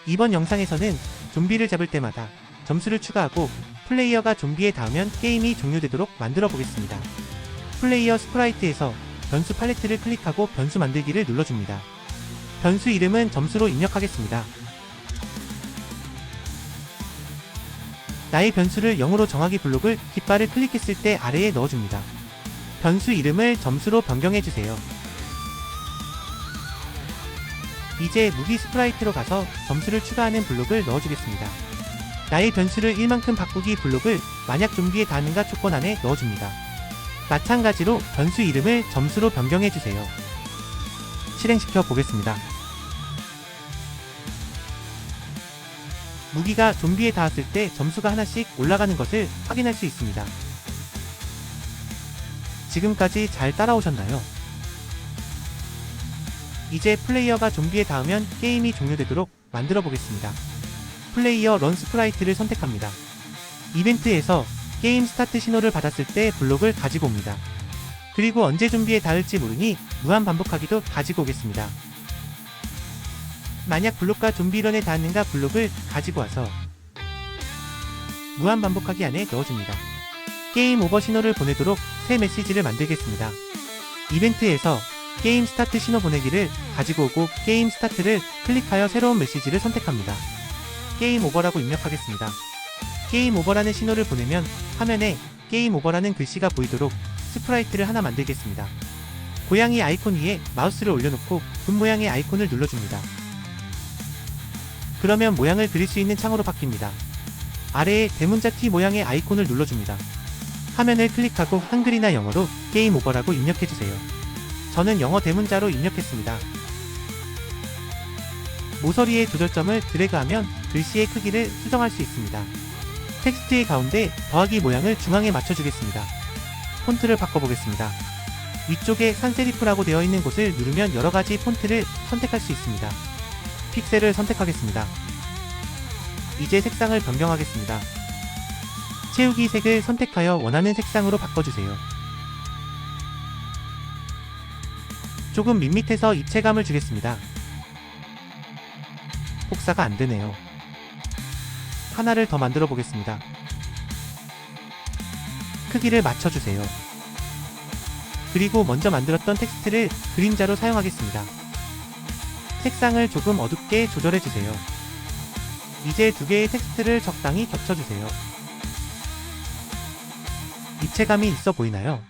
이번 영상에서는 좀비를 잡을 때마다 점수를 추가하고 플레이어가 좀비에 닿으면 게임이 종료되도록 만들어 보겠습니다. 플레이어 스프라이트에서 변수 팔레트를 클릭하고 변수 만들기를 눌러줍니다. 변수 이름은 점수로 입력하겠습니다. 나의 변수를 0으로 정하기 블록을 깃발을 클릭했을 때 아래에 넣어줍니다. 변수 이름을 점수로 변경해주세요. 이제 무기 스프라이트로 가서 점수를 추가하는 블록을 넣어주겠습니다. 나의 변수를 1만큼 바꾸기 블록을 만약 좀비에 닿는가 조건 안에 넣어줍니다. 마찬가지로 변수 이름을 점수로 변경해주세요. 실행시켜 보겠습니다. 무기가 좀비에 닿았을 때 점수가 하나씩 올라가는 것을 확인할 수 있습니다. 지금까지 잘 따라오셨나요? 이제 플레이어가 좀비에 닿으면 게임이 종료되도록 만들어 보겠습니다. 플레이어 런 스프라이트를 선택합니다. 이벤트에서 게임 스타트 신호를 받았을 때 블록을 가지고 옵니다. 그리고 언제 좀비에 닿을지 모르니 무한 반복하기도 가지고 오겠습니다. 만약 블록과 좀비런에 닿았는가 블록을 가지고 와서 무한 반복하기 안에 넣어줍니다. 게임 오버 신호를 보내도록 새 메시지를 만들겠습니다. 이벤트에서 게임 스타트 신호 보내기를 가지고 오고 게임 스타트를 클릭하여 새로운 메시지를 선택합니다. 게임 오버라고 입력하겠습니다. 게임 오버라는 신호를 보내면 화면에 게임 오버라는 글씨가 보이도록 스프라이트를 하나 만들겠습니다. 고양이 아이콘 위에 마우스를 올려놓고 분 모양의 아이콘을 눌러줍니다. 그러면 모양을 그릴 수 있는 창으로 바뀝니다. 아래에 대문자 T 모양의 아이콘을 눌러줍니다. 화면을 클릭하고 한글이나 영어로 게임 오버라고 입력해주세요. 저는 영어 대문자로 입력했습니다. 모서리에 조절점을 드래그하면 글씨의 크기를 수정할 수 있습니다. 텍스트의 가운데 더하기 모양을 중앙에 맞춰주겠습니다. 폰트를 바꿔보겠습니다. 위쪽에 산세리프라고 되어 있는 곳을 누르면 여러가지 폰트를 선택할 수 있습니다. 픽셀을 선택하겠습니다. 이제 색상을 변경하겠습니다. 채우기 색을 선택하여 원하는 색상으로 바꿔주세요. 조금 밋밋해서 입체감을 주겠습니다. 복사가 안되네요. 하나를 더 만들어 보겠습니다. 크기를 맞춰주세요. 그리고 먼저 만들었던 텍스트를 그림자로 사용하겠습니다. 색상을 조금 어둡게 조절해주세요. 이제 두 개의 텍스트를 적당히 겹쳐주세요. 입체감이 있어 보이나요?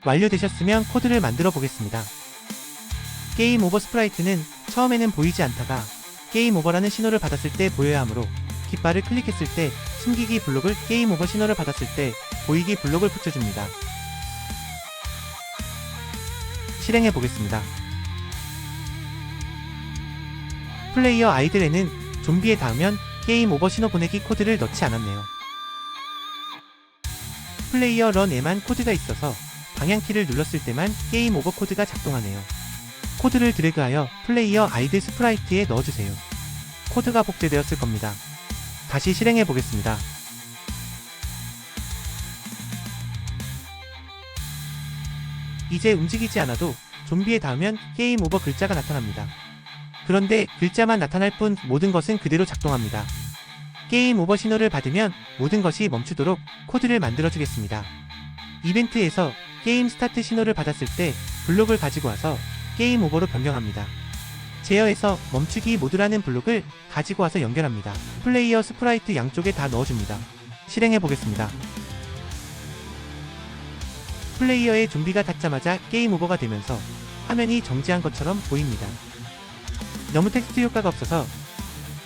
완료되셨으면 코드를 만들어 보겠습니다. 게임 오버 스프라이트는 처음에는 보이지 않다가 게임 오버라는 신호를 받았을 때 보여야 하므로 깃발을 클릭했을 때 숨기기 블록을 게임 오버 신호를 받았을 때 보이기 블록을 붙여줍니다. 실행해 보겠습니다. 플레이어 아이들에는 좀비에 닿으면 게임 오버 신호 보내기 코드를 넣지 않았네요. 플레이어 런에만 코드가 있어서 방향키를 눌렀을 때만 게임 오버 코드가 작동하네요. 코드를 드래그하여 플레이어 아이들 스프라이트에 넣어주세요. 코드가 복제되었을 겁니다. 다시 실행해 보겠습니다. 이제 움직이지 않아도 좀비에 닿으면 게임 오버 글자가 나타납니다. 그런데 글자만 나타날 뿐 모든 것은 그대로 작동합니다. 게임 오버 신호를 받으면 모든 것이 멈추도록 코드를 만들어 주겠습니다. 이벤트에서 게임 스타트 신호를 받았을 때 블록을 가지고 와서 게임 오버로 변경합니다. 제어에서 멈추기 모드라는 블록을 가지고 와서 연결합니다. 플레이어 스프라이트 양쪽에 다 넣어줍니다. 실행해 보겠습니다. 플레이어의 좀비가 닿자마자 게임 오버가 되면서 화면이 정지한 것처럼 보입니다. 너무 텍스트 효과가 없어서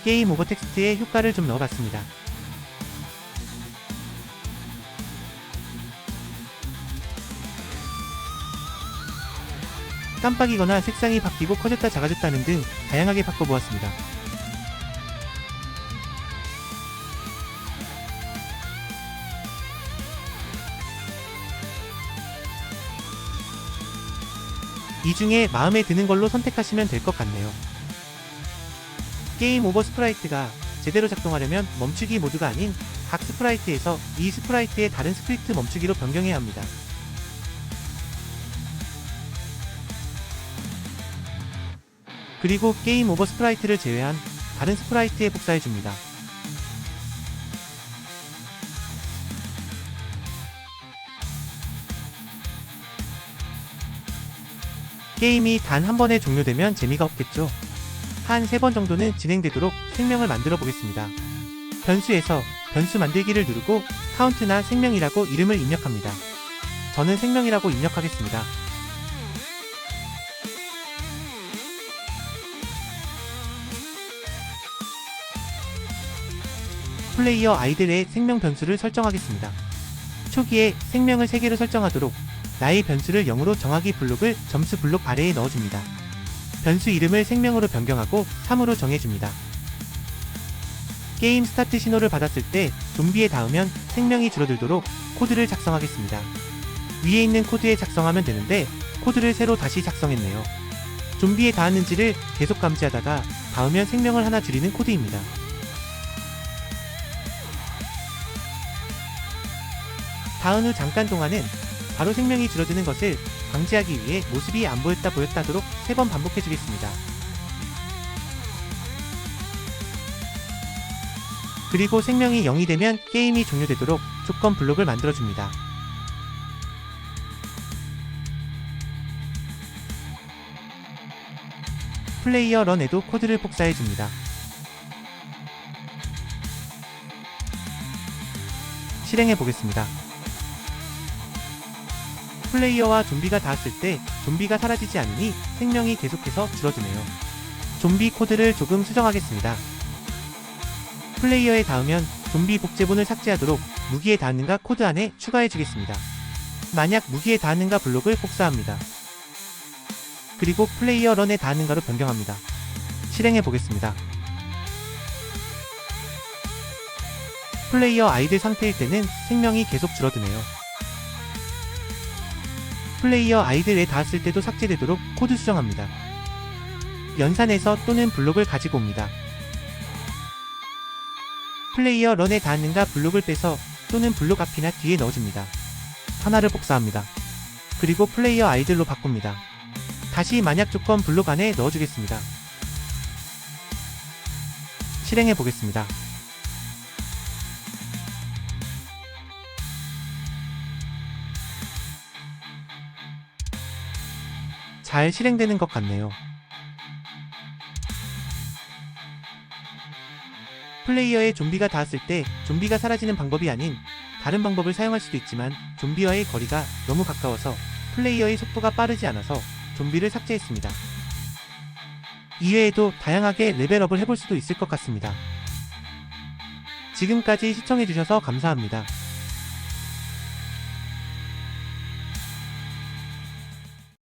게임 오버 텍스트에 효과를 좀 넣어봤습니다. 깜빡이거나 색상이 바뀌고 커졌다 작아졌다는 등 다양하게 바꿔보았습니다. 이 중에 마음에 드는 걸로 선택하시면 될 것 같네요. 게임 오버 스프라이트가 제대로 작동하려면 멈추기 모드가 아닌 각 스프라이트에서 이 스프라이트의 다른 스크립트 멈추기로 변경해야 합니다. 그리고 게임 오버 스프라이트를 제외한 다른 스프라이트에 복사해줍니다. 게임이 단 한 번에 종료되면 재미가 없겠죠. 한 3번 정도는 진행되도록 생명을 만들어 보겠습니다. 변수에서 변수 만들기를 누르고 카운트나 생명이라고 이름을 입력합니다. 저는 생명이라고 입력하겠습니다. 플레이어 아이들의 생명 변수를 설정하겠습니다. 초기에 생명을 3개로 설정하도록 나의 변수를 0으로 정하기 블록을 점수 블록 아래에 넣어줍니다. 변수 이름을 생명으로 변경하고 3으로 정해줍니다. 게임 스타트 신호를 받았을 때 좀비에 닿으면 생명이 줄어들도록 코드를 작성하겠습니다. 위에 있는 코드에 작성하면 되는데 코드를 새로 다시 작성했네요. 좀비에 닿았는지를 계속 감지하다가 닿으면 생명을 하나 줄이는 코드입니다. 닿은 후 잠깐 동안은 바로 생명이 줄어드는 것을 방지하기 위해 모습이 안 보였다 보였다도록 3번 반복해주겠습니다. 그리고 생명이 0이 되면 게임이 종료되도록 조건 블록을 만들어줍니다. 플레이어 런에도 코드를 복사해줍니다. 실행해보겠습니다. 플레이어와 좀비가 닿았을 때 좀비가 사라지지 않으니 생명이 계속해서 줄어드네요. 좀비 코드를 조금 수정하겠습니다. 플레이어에 닿으면 좀비 복제본을 삭제하도록 무기에 닿는가 코드 안에 추가해주겠습니다. 만약 무기에 닿는가 블록을 복사합니다. 그리고 플레이어 런에 닿는가로 변경합니다. 실행해보겠습니다. 플레이어 아이들 상태일 때는 생명이 계속 줄어드네요. 플레이어 아이들에 닿았을 때도 삭제되도록 코드 수정합니다. 연산에서 또는 블록을 가지고 옵니다. 플레이어 런에 닿았는가 블록을 빼서 또는 블록 앞이나 뒤에 넣어줍니다. 하나를 복사합니다. 그리고 플레이어 아이들로 바꿉니다. 다시 만약 조건 블록 안에 넣어주겠습니다. 실행해보겠습니다. 잘 실행되는 것 같네요. 플레이어에 좀비가 닿았을 때 좀비가 사라지는 방법이 아닌 다른 방법을 사용할 수도 있지만 좀비와의 거리가 너무 가까워서 플레이어의 속도가 빠르지 않아서 좀비를 삭제했습니다. 이외에도 다양하게 레벨업을 해볼 수도 있을 것 같습니다. 지금까지 시청해주셔서 감사합니다.